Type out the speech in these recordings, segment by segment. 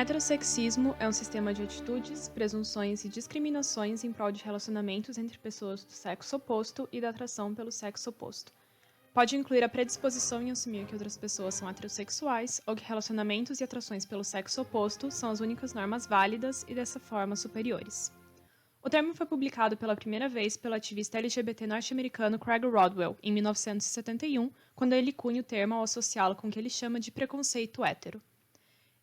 Heterossexismo é um sistema de atitudes, presunções e discriminações em prol de relacionamentos entre pessoas do sexo oposto e da atração pelo sexo oposto. Pode incluir a predisposição em assumir que outras pessoas são heterossexuais ou que relacionamentos e atrações pelo sexo oposto são as únicas normas válidas e, dessa forma, superiores. O termo foi publicado pela primeira vez pelo ativista LGBT norte-americano Craig Rodwell, em 1971, quando ele cunha o termo ao associá-lo com o que ele chama de preconceito hétero.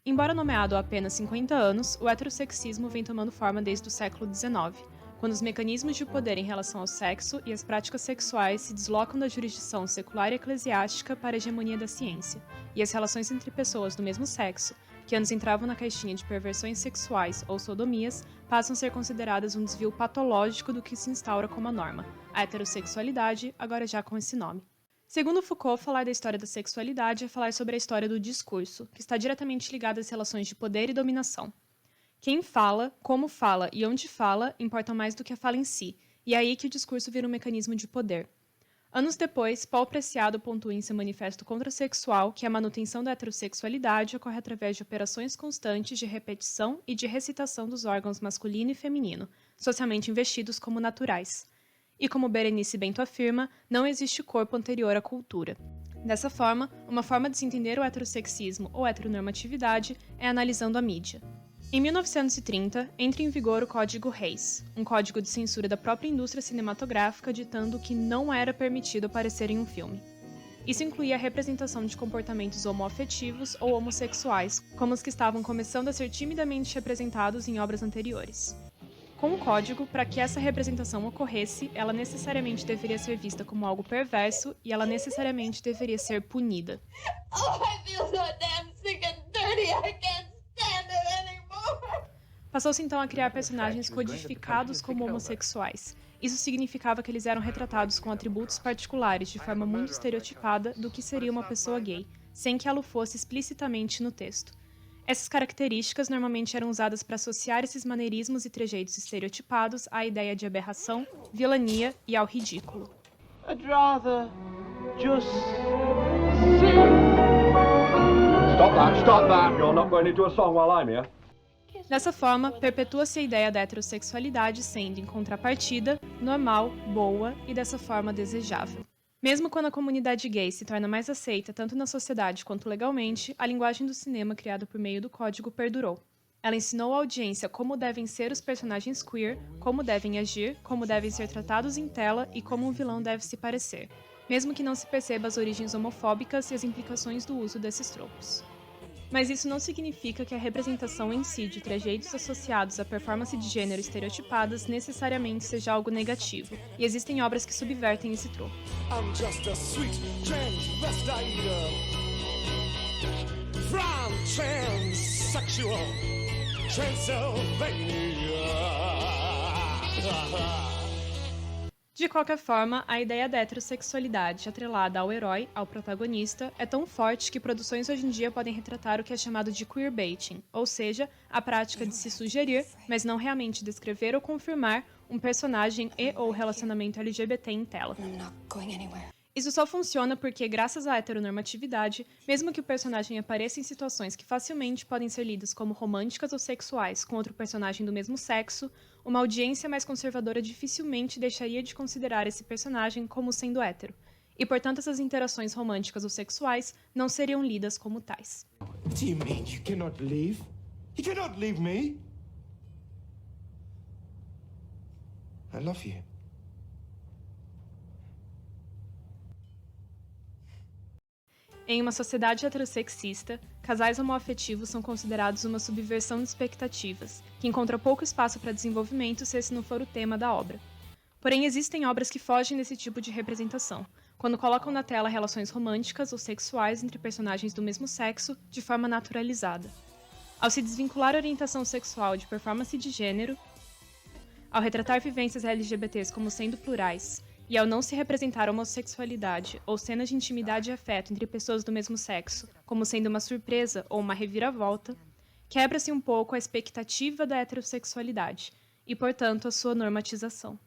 Embora nomeado há apenas 50 anos, o heterossexismo vem tomando forma desde o século XIX, quando os mecanismos de poder em relação ao sexo e as práticas sexuais se deslocam da jurisdição secular e eclesiástica para a hegemonia da ciência, e as relações entre pessoas do mesmo sexo, que antes entravam na caixinha de perversões sexuais ou sodomias, passam a ser consideradas um desvio patológico do que se instaura como a norma, a heterossexualidade, agora já com esse nome. Segundo Foucault, falar da história da sexualidade é falar sobre a história do discurso, que está diretamente ligada às relações de poder e dominação. Quem fala, como fala e onde fala importam mais do que a fala em si, e é aí que o discurso vira um mecanismo de poder. Anos depois, Paul Preciado pontua em seu manifesto contrasexual que a manutenção da heterossexualidade ocorre através de operações constantes de repetição e de recitação dos órgãos masculino e feminino, socialmente investidos como naturais. E como Berenice Bento afirma, não existe corpo anterior à cultura. Dessa forma, uma forma de se entender o heterossexismo ou heteronormatividade é analisando a mídia. Em 1930, entra em vigor o Código Reis, um código de censura da própria indústria cinematográfica ditando que não era permitido aparecer em um filme. Isso incluía a representação de comportamentos homoafetivos ou homossexuais, como os que estavam começando a ser timidamente representados em obras anteriores. Com o código, para que essa representação ocorresse, ela necessariamente deveria ser vista como algo perverso e ela necessariamente deveria ser punida. Oh, I feel so damn sick and dirty, I can't stand it anymore. Passou-se então a criar personagens codificados como homossexuais. Isso significava que eles eram retratados com atributos particulares de forma muito estereotipada do que seria uma pessoa gay, sem que ela o fosse explicitamente no texto. Essas características normalmente eram usadas para associar esses maneirismos e trejeitos estereotipados à ideia de aberração, vilania e ao ridículo. I'd rather just sing. Stop that. You're not going into a song while I'm here. Dessa forma, perpetua-se a ideia da heterossexualidade sendo, em contrapartida, normal, boa e dessa forma desejável. Mesmo quando a comunidade gay se torna mais aceita tanto na sociedade quanto legalmente, a linguagem do cinema criada por meio do código perdurou. Ela ensinou à audiência como devem ser os personagens queer, como devem agir, como devem ser tratados em tela e como um vilão deve se parecer, mesmo que não se perceba as origens homofóbicas e as implicações do uso desses tropos. Mas isso não significa que a representação em si de trejeitos associados à performance de gênero estereotipadas necessariamente seja algo negativo, e existem obras que subvertem esse tropo. I'm just a sweet transvestite from transsexual Transylvania. De qualquer forma, a ideia da heterossexualidade atrelada ao herói, ao protagonista, é tão forte que produções hoje em dia podem retratar o que é chamado de queerbaiting, ou seja, a prática de se sugerir, mas não realmente descrever ou confirmar, um personagem e ou relacionamento LGBT em tela. Isso só funciona porque, graças à heteronormatividade, mesmo que o personagem apareça em situações que facilmente podem ser lidas como românticas ou sexuais com outro personagem do mesmo sexo, uma audiência mais conservadora dificilmente deixaria de considerar esse personagem como sendo hétero, e portanto essas interações românticas ou sexuais não seriam lidas como tais. What do you mean you cannot leave? You cannot leave me. I love you. Em uma sociedade heterossexista, casais homoafetivos são considerados uma subversão de expectativas, que encontra pouco espaço para desenvolvimento se esse não for o tema da obra. Porém, existem obras que fogem desse tipo de representação, quando colocam na tela relações românticas ou sexuais entre personagens do mesmo sexo de forma naturalizada. Ao se desvincular a orientação sexual de performance de gênero, ao retratar vivências LGBTs como sendo plurais, e ao não se representar homossexualidade ou cenas de intimidade e afeto entre pessoas do mesmo sexo como sendo uma surpresa ou uma reviravolta, quebra-se um pouco a expectativa da heterossexualidade e, portanto, a sua normatização.